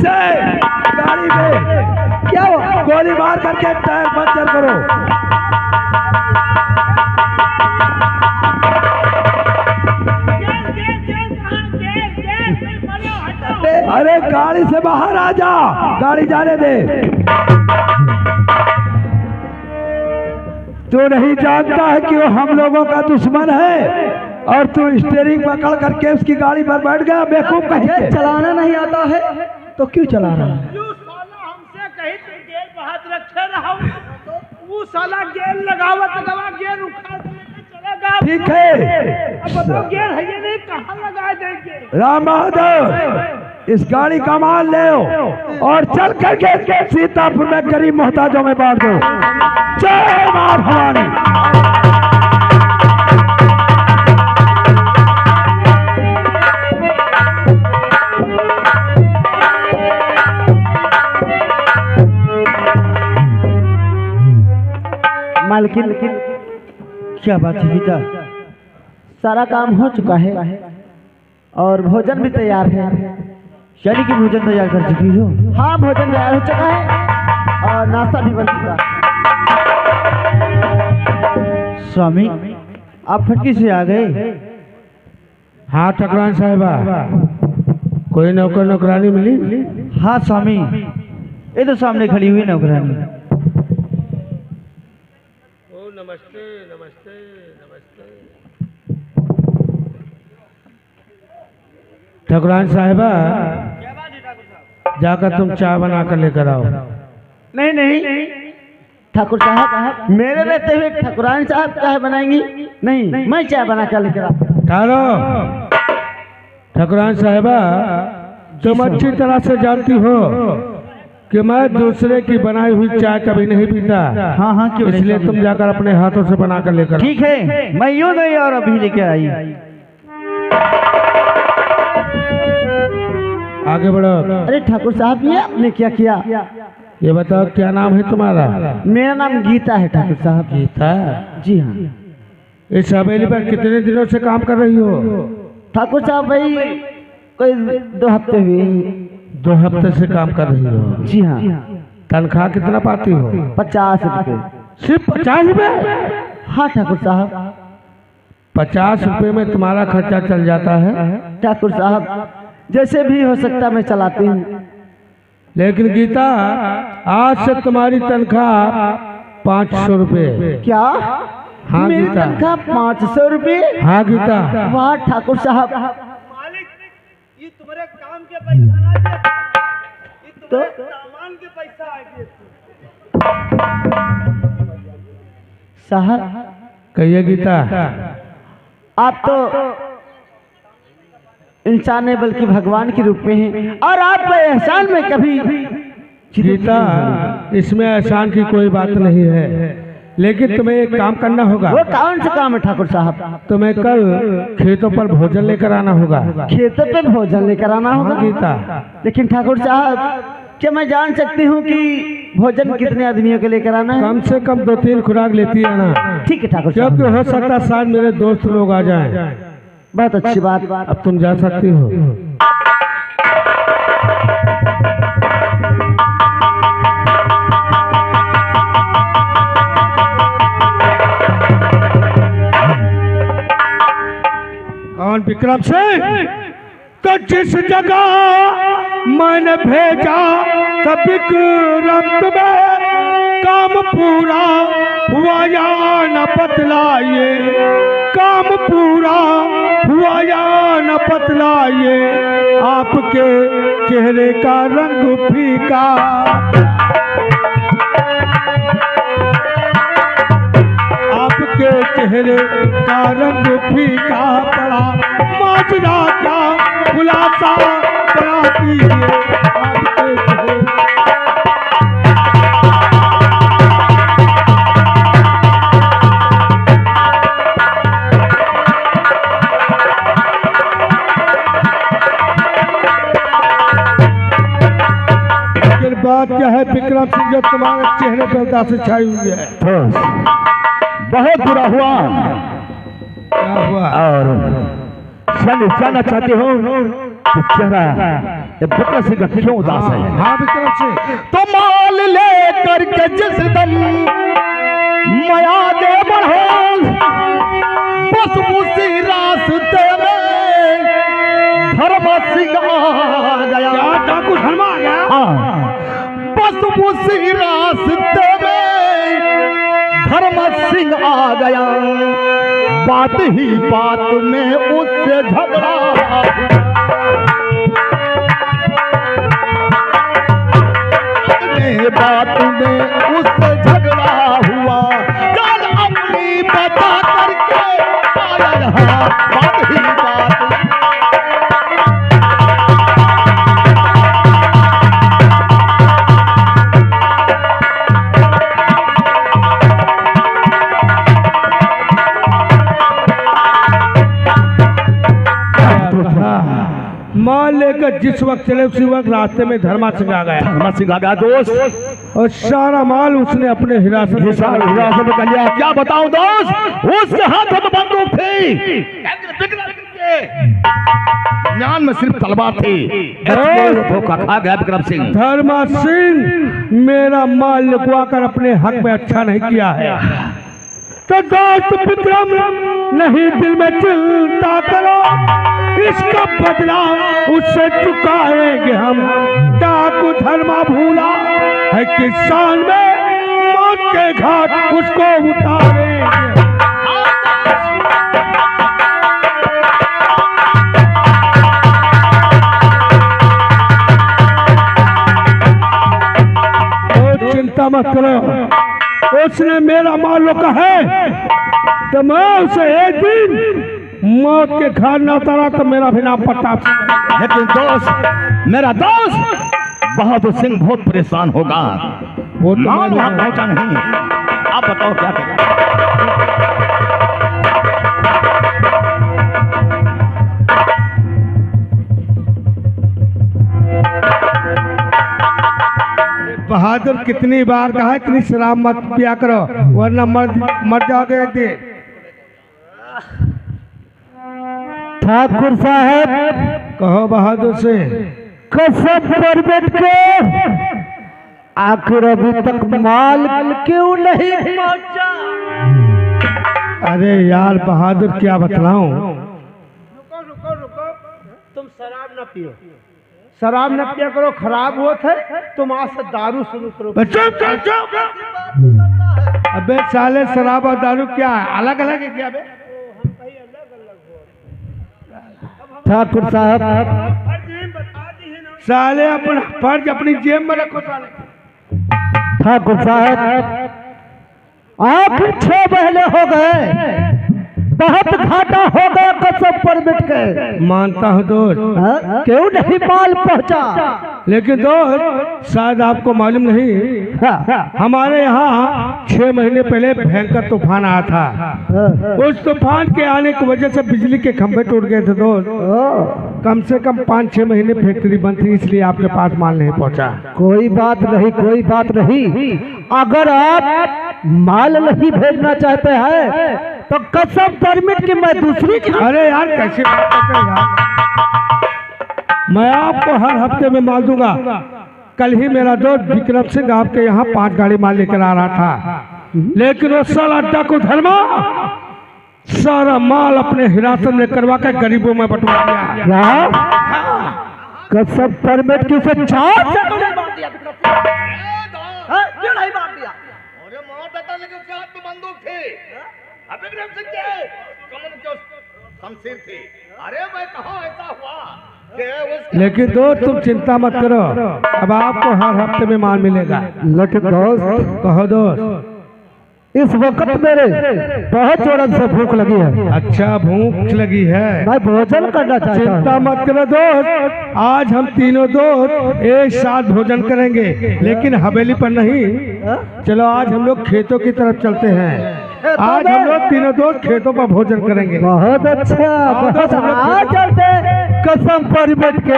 से गाड़ी में क्या हुआ? गोली मार करके टायर पंचर करो। अरे गाड़ी से बाहर आ जा, गाड़ी जाने दे। तू नहीं जानता है कि वो हम लोगों का दुश्मन है और तू स्टीयरिंग पकड़ करके उसकी गाड़ी पर बैठ गया बेवकूफ कहीं के। चलाना नहीं आता है तो क्यों चला रहा है? हमसे कही तुम गेल बहुत रखे रहो, वो साला गेल लगावत दवा गेल उखाड़ के चलेगा। ठीक है, अब बताओ गेल है ये नहीं कहाँ लगा देंगे? राम बहादुर इस गाड़ी का माल ले और चल करके सीतापुर में गरीब मोहताजों में बांट दो। जय मां भवानी। मालकिन क्या बात है गीता? सारा काम हो चुका है और भोजन भी तैयार है। शनि की भोजन तैयार कर चुकी हो? हाँ, भोजन तैयार हो चुका है और नाश्ता भी बन चुका। स्वामी आप फटकी से आ गए? हाँ ठकुरान साहिबा, कोई नौकर नौकरानी मिली? हाँ स्वामी, ये तो सामने खड़ी हुई नौकरानी। नमस्ते नमस्ते नमस्ते। ठकुरान साहिबा जाकर तुम चाय बना कर लेकर आओ। नहीं नहीं ठाकुर साहब, मेरे रहते हुए ठकुरान साहब चाय बनाएंगी? नहीं, मैं चाय बना कर लेकर आता। ठहरो ठकुरान साहिबा, तुम अच्छी तरह से जानती हो कि मैं दूसरे की बनाई हुई चाय कभी नहीं पीता। हाँ हाँ क्यों नहीं? इसलिए तुम जाकर अपने हाथों से बना कर लेकर। ठीक है, मैं यूं गई और अभी लेके आई। आगे बढ़ो। अरे ठाकुर साहब, ये आपने क्या किया? ये बताओ क्या नाम है तुम्हारा? मेरा नाम गीता है ठाकुर साहब। गीता? जी हाँ। इस हवेली पर कितने दिनों से काम कर रही हो? ठाकुर साहब भाई कोई 2 हफ्ते हुए। 2 हफ्ते से काम कर रही हो? जी हाँ। तनख्वाह कितना पाती हो? 50 रुपए। सिर्फ 50 रुपए? हाँ ठाकुर साहब। 50 रुपए में तुम्हारा खर्चा चल जाता है? ठाकुर साहब जैसे भी हो सकता मैं चलाती हूँ। लेकिन गीता, आज से तुम्हारी तनख्वाह 500 रुपए। क्या? हाँ मेरी गीता। तनख्वाह 500 रुपए? हाँ गीता। वाह ठाकुर साहब। मालिक, ये तुम्हारे काम के पैसा ना दे, ये तुम्हारे सामान के पैसा आगे। साहब कहिए गीता। आप तो इंसान है बल्कि भगवान के रूप में हैं और आप पे एहसान में कभी। गीता, इसमें एहसान की कोई बात नहीं है, लेकिन तुम्हें एक काम करना होगा। वो कौन सा काम है ठाकुर साहब? तुम्हें कल खेतों पर भोजन लेकर आना होगा। खेतों पे भोजन लेकर आना होगा? हाँ गीता। लेकिन ठाकुर साहब, क्या मैं जान सकती हूँ कि भोजन कितने आदमियों के लेकर आना है? कम से कम 2-3 खुराक लेती है ना। ठीक है ठाकुर साहब। क्योंकि हो सकता है शायद मेरे दोस्त लोग आ जाएं। बहुत अच्छी बात। अब तुम जा सकती हो। कौन? विक्रम सिंह। तो जिस जगह मैंने भेजा तो विक्रम तुम्हें काम पूरा हुआ या न बतलाइए, काम पूरा हुआ या न बतलाइए, आपके चेहरे का रंग फीका, आपके चेहरे का रंग फीका पड़ा, माजरा का खुलासा बड़ा कीजिए, आपके चेहरे। बात क्या है विक्रम सिंह, जो तुम्हारे चेहरे पर उदासी छाई हुई है? बहुत बुरा हुआ। क्या हुआ? और जानना चाहते हो तो चेहरा ये विक्रम सिंह का क्यों उदास है? हाँ विक्रम सिंह, तो माल लेकर के जिस दम माया दे बढ़ो बस उसी रास्ते में धर्म सिंह आ गया। क्या डाकू धर्म आ गया? हाँ, बस उसी रास्ते में धर्म सिंह आ गया। बात ही बात में उससे झगड़ा, बात में उससे झगड़ा हुआ। चल अपनी बता करके आया यहाँ, बात ही बात। मान लेकर जिस वक्त चले उसी वक्त रास्ते में धर्मा सिंह आ गया। धर्मा सिंह आ गया दोस्त, और सारा माल उसने अपने हिरासत में कर लिया। क्या बताऊं दोस्त, उसके हाथ में बंदूक थी, म्यान में सिर्फ तलवार थी। धोखा खा गया विक्रम सिंह। धर्मा सिंह मेरा माल लिखवा कर अपने हक में अच्छा नहीं किया है। तो दोस्त विक्रम नहीं दिल में चिंता करो, इसका बदला उससे चुकाएंगे हम। डाकू धर्मा भूला है किसान में, मौत के घाट उसको उतारेंगे। चिंता मत करो, उसने मेरा माल रोका है तो मैं उसे एक दिन मौत के घाट न उतारा तो मेरा भी नाम प्रताप। लेकिन दोस्त, मेरा दोस्त बहादुर सिंह बहुत परेशान होगा। वो तो माल वहां पहुंचा नहीं, आप बताओ क्या करें? बहादुर कितनी बार कहा इतनी शराब मत पिया करो वरना मर जाओगे एक दिन। ठाकुर साहब कहो बहादुर से, कसम पर बैठ के आखिर अभी तक माल क्यों नहीं पहुंचा? अरे यार बहादुर क्या बतलाऊं। रुको रुको रुको, तुम शराब न पियो, शराब न पिया करो, खराब हुआ थे तुम आज से दारू शुरू करो। चुप चुप चुप। अबे साले शराब और दारू क्या है? अलग अलग है क्या बे? ठाकुर साहब साले अपना फर्ज अपनी जेब में रखो साले। ठाकुर साहब आखिर 6 महीने हो गए, बहुत घाटा हो गया कसम पर बैठ के। मानता हूँ दोस्त, क्यों नहीं माल पहुंचा? लेकिन दोस्त शायद आपको मालूम नहीं, हमारे यहाँ 6 महीने पहले भयंकर तूफान आया था। उस तूफान के आने की वजह से बिजली के खंभे टूट गए थे दोस्त। कम से कम 5-6 महीने फैक्ट्री बंद थी, इसलिए आपके पास माल नहीं पहुंचा। कोई बात नहीं, कोई बात नहीं। अगर आप माल नहीं भेजना चाहते हैं तो कसम परमिट की मैं दूसरी। अरे यार कैसे बात करते हैं यार? मैं आपको हर हफ्ते में माल दूंगा। कल ही मेरा दोस्त विक्रम सिंह आपके यहाँ 5 गाड़ी माल लेकर आ रहा था, लेकिन वो साला डाकू धर्मा सारा माल अपने हिरासत में करवा कर गरीबों में बंटवा दिया। कसम परमिट की से 4 क्यों नहीं बांट दिया? अरे मार देता, लेकिन उसके हाथ में बंदूक थी। अब विक्रम सिंह के कमर के शमशीर थी। अरे भाई कहाँ ऐसा हुआ? लेकिन दोस्त तुम चिंता मत करो, अब आपको हर हफ्ते में माल मिलेगा। लेकिन दोस्त, कहो दोस्त। इस वक्त मेरे बहुत जोरन से भूख लगी है। अच्छा भूख लगी है, मैं भोजन करना चाहता हूँ। चिंता मत करो दोस्त, आज हम तीनों दोस्त एक साथ भोजन करेंगे, लेकिन हवेली पर नहीं। चलो आज हम लोग खेतों की तरफ चलते हैं। आज हम लोग तीनों दोस्त खेतों पर भोजन करेंगे। बहुत अच्छा, बहुत आज चलते कसम पर बैठ के।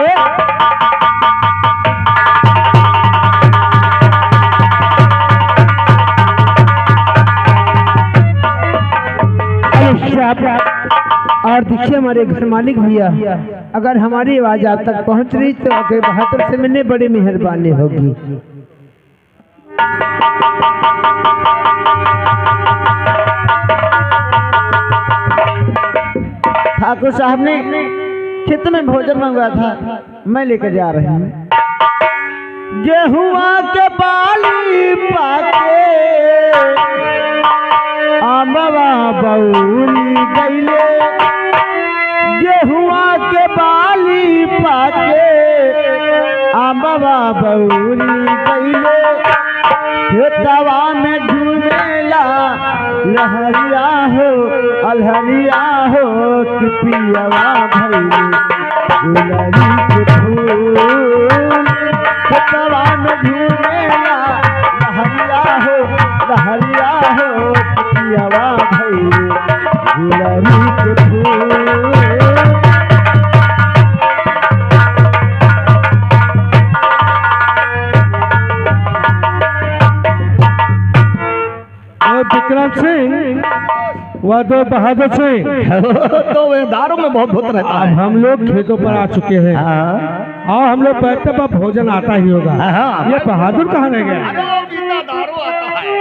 और देखिए हमारे घर मालिक भैया, अगर हमारी आवाज आप तक पहुंच रही तो आगे बहादुर से मिलने बड़ी मेहरबानी होगी। ठाकुर साहब ने खेत में भोजन मंगवाया था, मैं लेकर जा रही हूँ। गेहुआ के बाली पाके आमवा बउरी गईले, गेहुआ के बाली पाके आमवा बउरी गईले, खेतवा में झूमेला लहरिया हो अलहरिया हो कि पियवा भइले गुलरी के फूल, खेतवा में झूमेला लहरिया हो कि पियवा भइले गुलरी के फूल। विक्रम सिंह वह दो बहादुर सिंह तो वे दारों में बहुत भूत रहता अब है। हम लोग खेतों पर आ चुके हैं और हम लोग बैठते पर भोजन आता ही होगा। हाँ। ये बहादुर कहाँ रह गया? दारू आता है।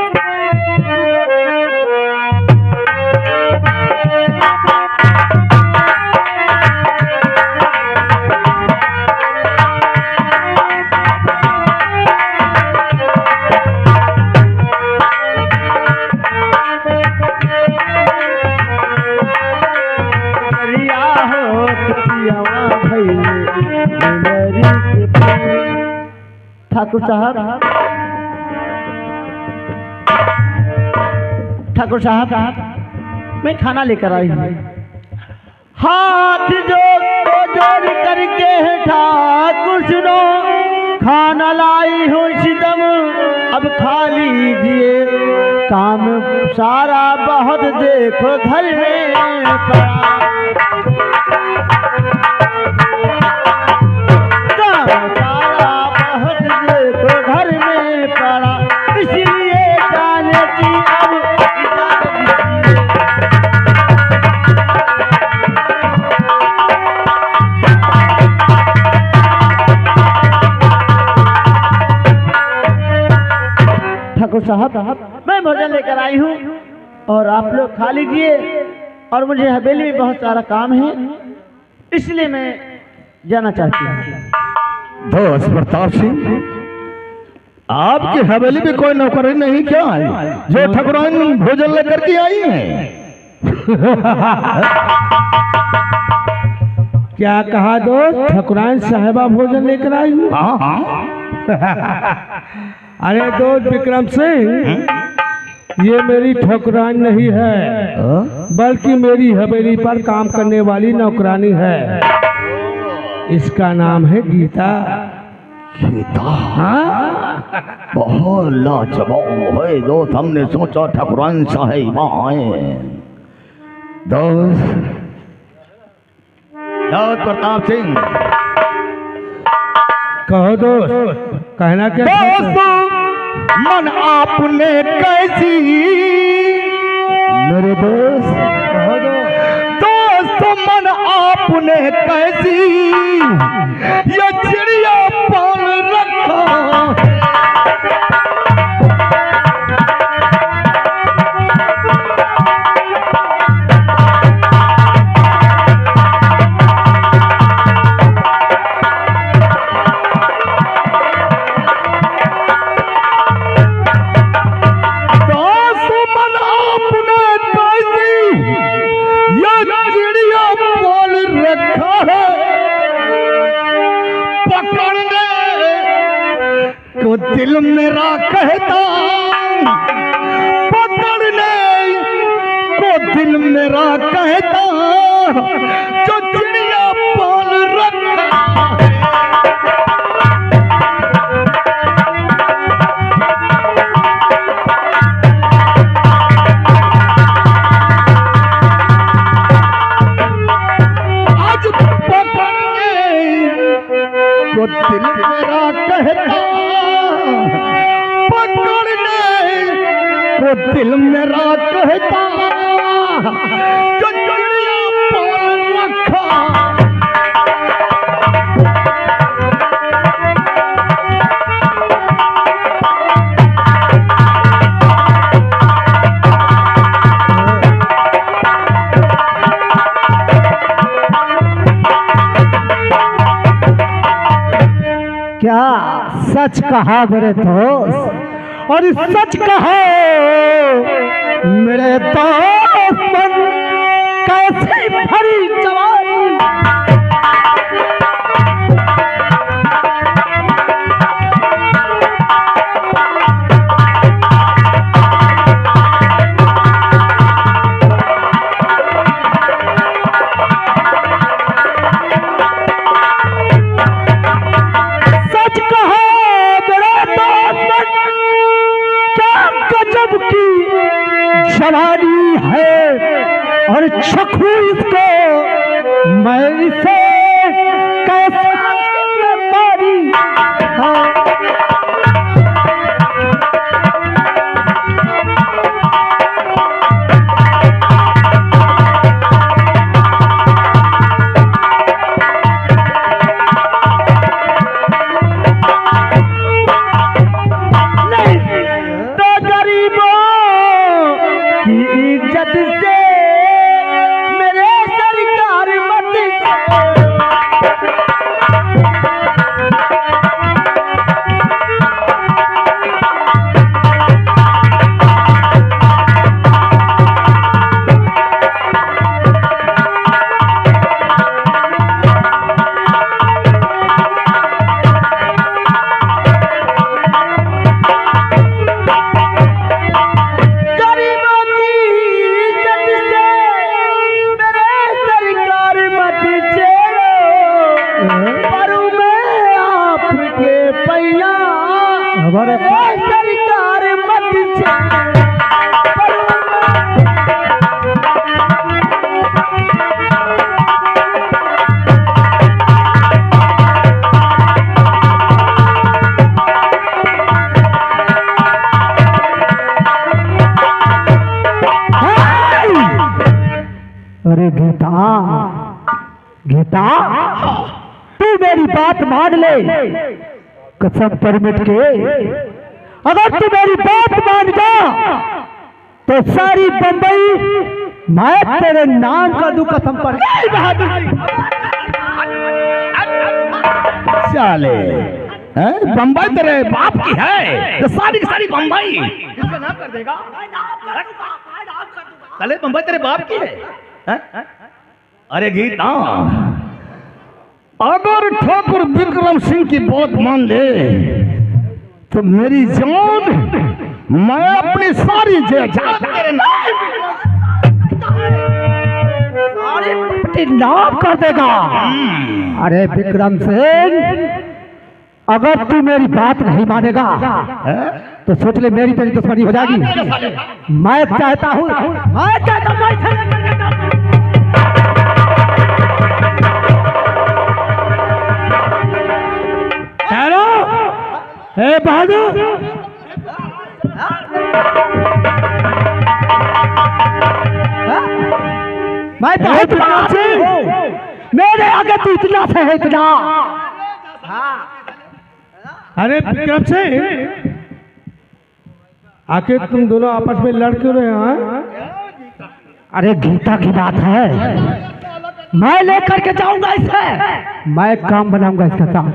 ठाकुर साहब मैं खाना लेकर आई हूँ। हाथ जोड़ करके ठाकुर सुनो, खाना लाई हूँ सितम अब खा लीजिए, काम सारा बहुत देखो घर में पड़ा, काम सारा बहुत देखो घर में पड़ा, इसलिए जाने की अब ठाकुर साहब मैं भोजन लेकर आई हूँ और आप लोग खा लीजिए, और मुझे हवेली में बहुत सारा काम है इसलिए मैं जाना चाहती हूँ। दोस्त प्रताप सिंह, आपकी हवेली में कोई नौकरी नहीं क्या है जो ठकुराइन भोजन लेकर के आई है? क्या कहा दोस्त? ठकुराइन साहिबा भोजन लेकर आई हूँ? हाँ हाँ। अरे दोस्त विक्रम सिंह, ये मेरी ठकुराइन नहीं है बल्कि मेरी हवेली पर काम करने वाली नौकरानी है। इसका नाम है गीता। गीता? हाँ, बहुत लाजवाब है दोस्त, हमने सोचा ठकुराइन साहिबा आए। दोस्त प्रताप सिंह, कहो दोस्त, कहना क्या दोस्त मन आपने कैसी, मेरे दोस्त कहो दोस्त मन आपने कैसी ये चिड़िया पाल रखा, तो दिल मेरा कहता, पकड़ने को दिल मेरा कहता, जो चिड़िया पाल रखा। आज पकड़ने को दिल मेरा कहता, पकड़ने को दिल मेरा कहता, जो चिड़िया पाल सच कहा मेरे दोस्त, और सच कहा मेरे दोस्त, मन कैसी भरी जवानी। जवानी है और चखू इसको मैं इसे कैसे पारी। सरकार मत अरे गीता, गीता तू मेरी बात मान ले, कसम पर मिट के। अगर तू मेरी बात मान जा तो सारी बंबई मैं तेरे नाम का दूं, कसम पर। साले बम्बई तेरे बाप की है तो सारी की सारी बम्बई इसका नाम कर देगा। साले बम्बई तेरे बाप की है? अरे गीता, अगर ठाकुर विक्रम सिंह की बात मान ले तो मेरी जान, मैं अपनी सारी जायदाद तेरे नाम कर देगा। अरे विक्रम सिंह, अगर तू मेरी बात नहीं मानेगा तो सोच ले मेरी तेरी दुश्मनी हो जाएगी। मैं चाहता हूँ, बहादुर, मैं बहुत मेरे आगे तू इतना से है, इतना। अरे विक्रम सिंह, आखिर तुम दोनों आपस में लड़ क्यों रहे हैं? अरे गीता की बात है, मैं लेकर के जाऊंगा इसे, मैं काम बनाऊंगा इसका काम।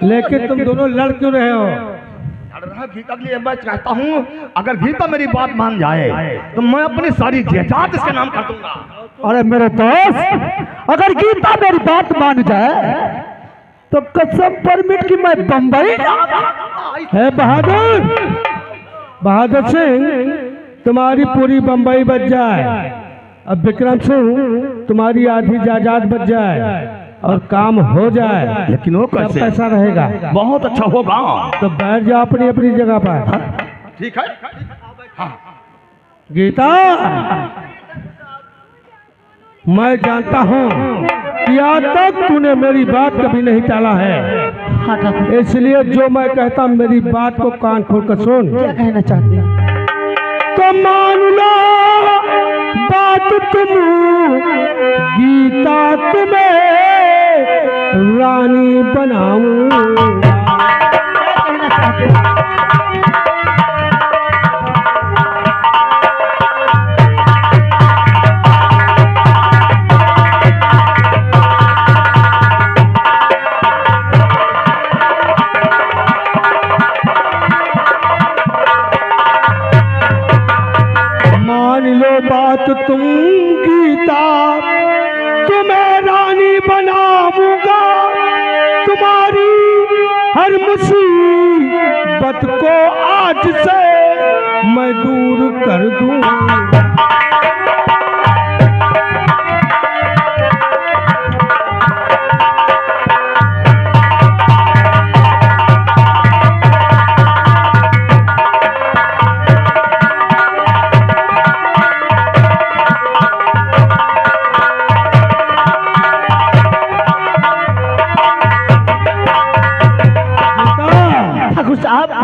लेकिन तुम दोनों लड़ क्यों रहे हो? गीता के लिए मैं चाहता हूँ, अगर गीता मेरी बात मान जाए तो मैं अपनी सारी जायदाद इसके नाम कर दूंगा। अरे मेरे दोस्त, अगर गीता मेरी बात मान जाए तो कसम पर मिट की मैं बम्बई। है बहादुर, बहादुर सिंह, तुम्हारी पूरी बम्बई बच जाए, अब विक्रम सिंह तुम्हारी आधी जायदाद बच जाए और काम हो जाए। लेकिन वो कैसे? पैसा रहेगा, बहुत अच्छा होगा। तो बैठ जाओ अपनी अपनी जगह पर। ठीक है। गीता, मैं जानता हूँ कि आज तक तूने मेरी बात कभी नहीं टाला है, इसलिए जो मैं कहता मेरी बात को कान खोल कर सुन। क्या कहना चाहते हैं? तो मान लो बात तुम, गीता तुम्हें रानी बनाऊंगा। क्या कहना चाहते हैं? तुम्हें रानी बनाऊंगा, तुम्हारी हर मुसीबत को आज से मैं दूर कर दूं।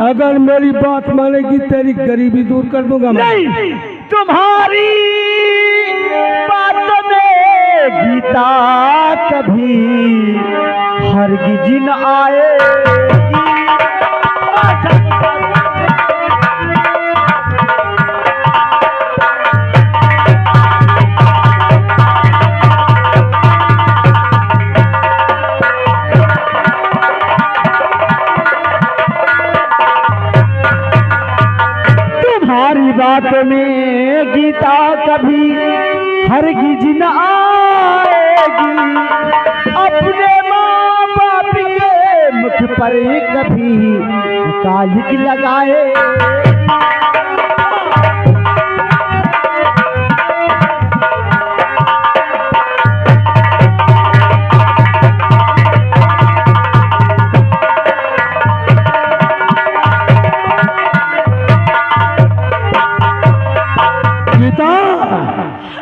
अगर मेरी बात मानेगी तेरी गरीबी दूर कर दूंगा मैं। नहीं, तुम्हारी बात में गीता कभी हरगिज न आएगी। बात में गीता कभी हरगिज न आएगी। अपने माँ बाप के मुख पर कभी कालिक लगाए।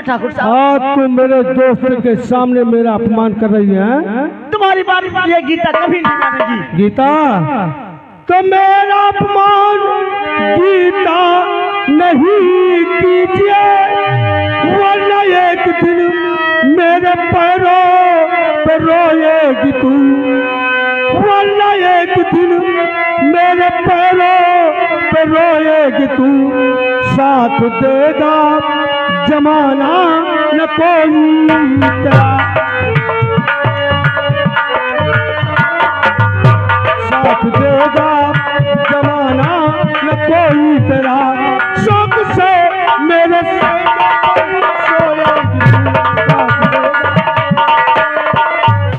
ठाकुर साहब, आज तुम मेरे दोस्त के सामने मेरा अपमान कर रही है। तुम्हारी बात ये गीता कभी नहीं मानेगी। गीता, तो मेरा अपमान गीता नहीं कीजिए, वरना एक दिन मेरे पैरों पर रोएगी तू। वरना एक दिन मेरे पैरों पर रोएगी तू। साथ देगा जमाना न कोई तेरा।